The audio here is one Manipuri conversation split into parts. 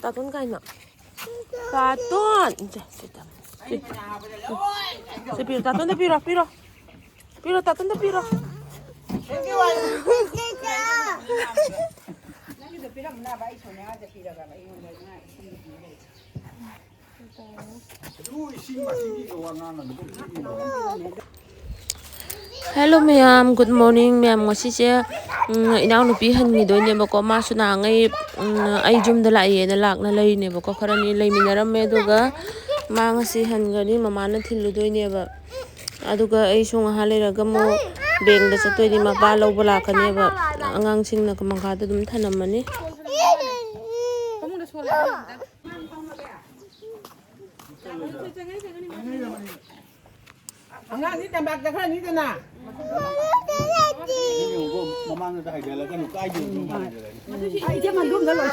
Tatun kain na. Tatun. Si Piro, tatun na Piro, Piro. Piro, tatun na Piro. Hello ma'am, good morning ma'am. Ngasi siya inaw nupi hangi do niya bako maso na ngay ay jum dala iye na lak na lay niya bako karani lay minaram me doga ma ngasi hangani mama na thilu do niya ba aduga ay sung halay raga mo beng da sa toy di mapalaw bala ka niya ba angang sing na kamangkata dum tanam mani. Enggak sih tembak kan itu nah. Ini mama udah ada lagi nu kayu. Ai dia mandum dah loh.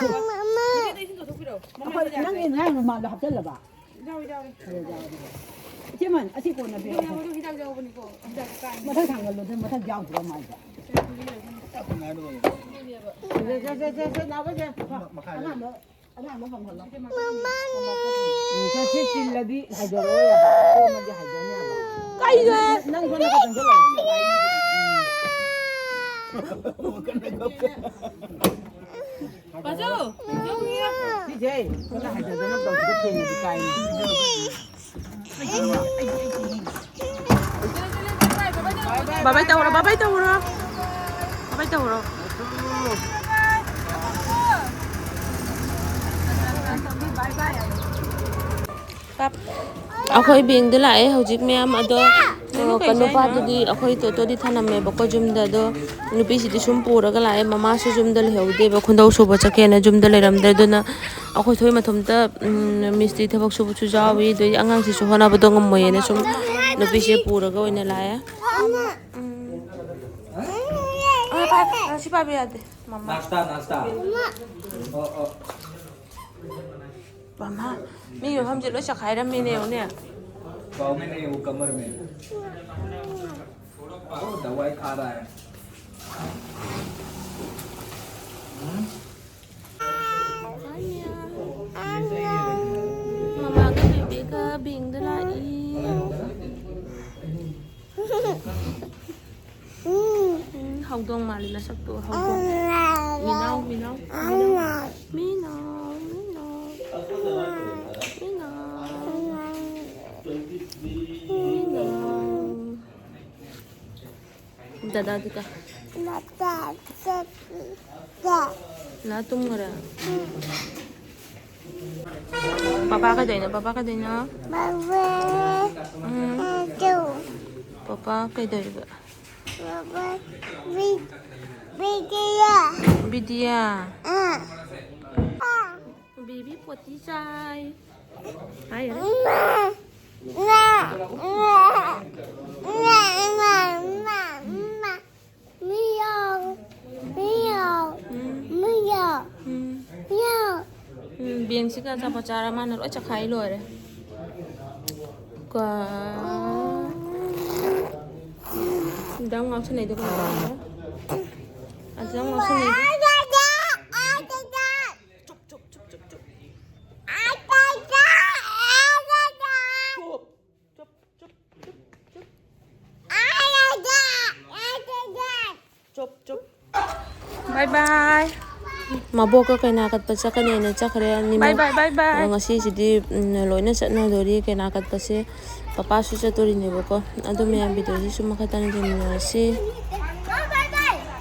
Apa nang ini nang mama dah habis lah, Pak. Dia man, asyik kau nak beli. Masa tanggal lu, masa jauh tu ramai. Saya nak apa je? Anak mau makan lah. Mama. Kita sih lebih hajar ya, Pak. Oh, macam hajarnya, Pak. Kayu Nang kau nak tanggal lah. Pasal, jauh ni. Si Jay, kau nak hajar dalam tahu kita kena di kain. Babay tahu ro, babay tahu ro. Babay tahu ro. Ako'y bing dala hojik ma'am ado kanupa di ako'y toto di thanam me bako jumda do nupi si di sumpura gala mama su jumda lehde ba khundaw suba chakena jumda leram da do na ako'y thoi mathum ta misti thabak subu chu jawi do angang si su hona ba do ngamoy na sum nupi si pura ga oina la ya si pabi ade mama nasta mama मी हम जलो सखाई रहा मैंने उन्हें पाँव में नहीं वो कमर में दवाई खा रहा है मामा का बेबी का बिंग दलाई हौदोंग माली ना सब तो हौदोंग मीनाव मीनाव मीनाव दादा दिका ना तुम मरा पापा का देना पापा का देगा बिदिया बेबी पोती चाय हाय biang sih kan sama cara mana lo cak hai lo ada ka dang ngau sini itu kan ada ngau sini bye bye mabok ka kay nakat pa sa kanina sa kaya ni bye ngasi sidi loina sa na dori kay nakat pa si papaso sa tori ni bako ado may video si sumakatan din si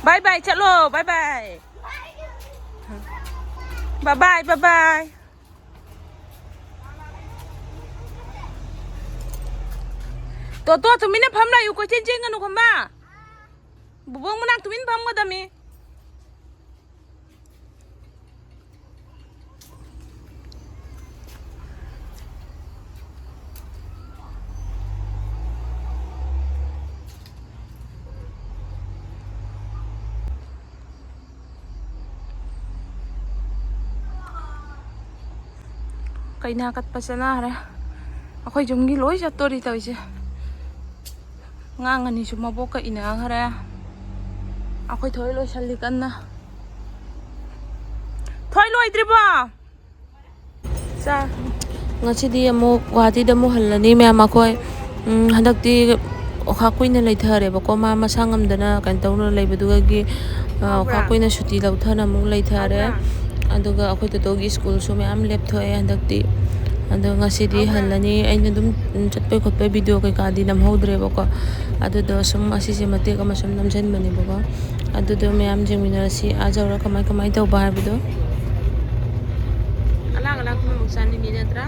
bye chalo bye to tumina phamla yu ko chen chen anu khamba bubong manak tumin pham ga dami kay nakat pa sa nara ako'y yung giloy sa tori tao siya nga nga ni sumabok ka ina hara ako'y thoy loy salikan na thoy loy triba Ngasi amuk Guwahati da mu hallani mya makoi handakti okha kuina leithare bako ma masa ngamdana kan tawna leibadugagi okha kuina suti lauthana mu leithare aduga akhoi togi school su myam lepthoe handakti ado ngasidi hallani aina dum chatpe khotpe video kai ka di nam hodre bako adudo sum asise mate ka masum namjan bani bako adudo myam jengminarasi ajawra kamai kamai tawba habido alang alang kuma muksani ni natra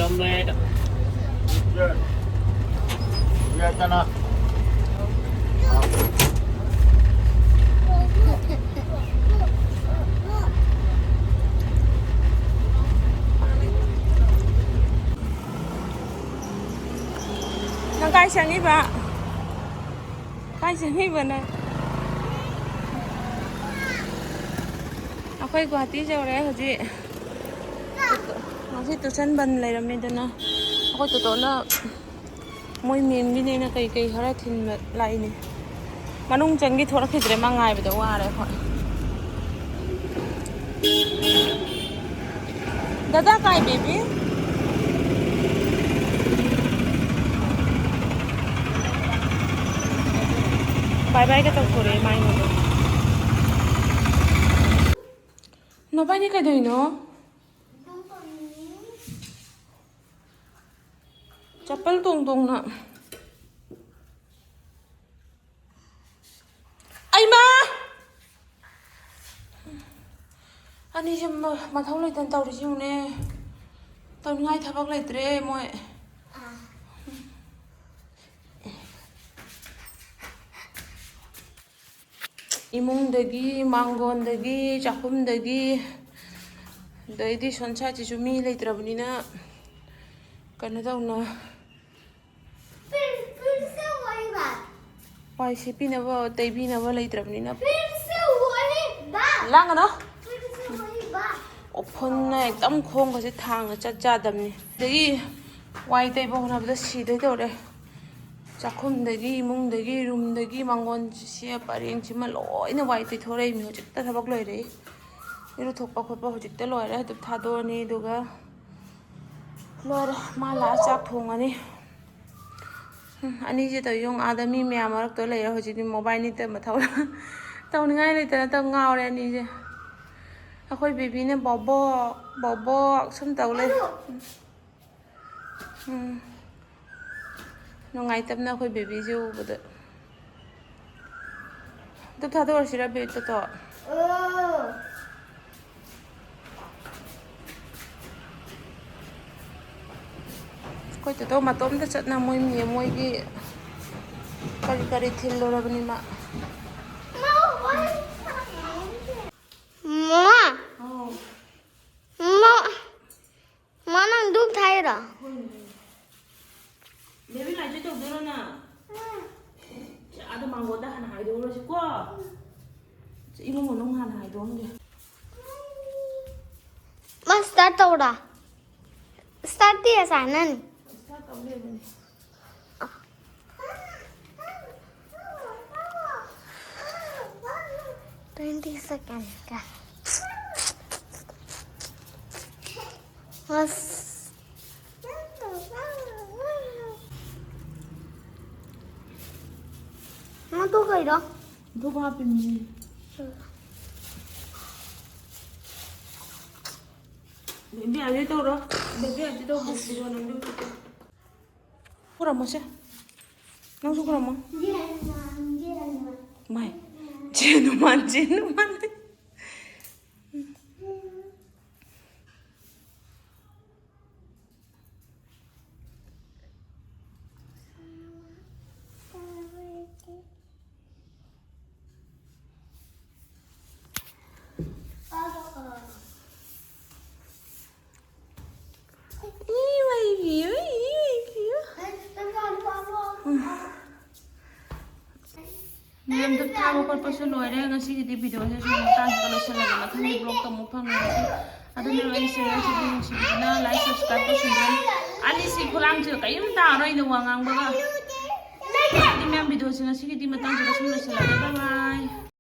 Omelette. Lihat sana. Nang kai sangi ba? Kai sangi ba na? Akhoi Guwahati jawre hoji. Ngasi tusan ban leiramni dana. Akhoi totona moi mem gi ne na kai kai hara thin lai ni. Manung changi thora khidre mangai ba da ware khoi. Dada kai baby? Bye bye ka tau thore mai no. No bani ka doi no? Chapal tung tung na. Ai ma! Ani jam mathau lai tan tau ri jiu ne. Tau ngai thabak lai tre moi. Imungdagi, mangondagi, chakhumdagi daidi sonsa chi mi leitrabnina kana dauna फिर से वही बात pai sipi na ba taibi na ba leitrabnina फिर से वही बात lang no फिर से वही बात ophon na ekdam khong ka se thang chat jadamni dagi wai tai ba hona ba si dai dore chakhumdagi imungdagi roomdagi mangon si pareng chi ma loina wai tai thore mi hojik ta thabak loi re iru thokpa khotpa hojik ta loi re du thadoni duga lora mala chak thongani ani je to yong adami me amarak to leira hojik ni mobile ni te mathau tawningai leitana ta ngaure ani je akhoi baby ne bobo sum tawle no ngai tapna akhoi baby je ubada du thador sira be to koi to matom ta chatna moi mi moi gi kari kari thil lo rabani ma Mama Mama Mana duk thay ra baby lai je to dero na ada mango da han hai do ro si ko imu mo nong han hai do nge Ma start tawda Start diya sanan start of le ni 20 seconds ka Mas Nó tôi gầy đó do ba pin ni baby ai to ro baby ai to bu bu nang du pura mo se nang su pura mo mai chenu man Mem duk tha ko pa su loi re ngasi ki video se su ta ka lo sala ga thani blog ka mu phang ngasi aduna lai share si ding si na like subscribe ko sun ali si khulang chu kayum ta roi no wangang ba ga di mem video se ngasi ki di matang ka su lo sala bye bye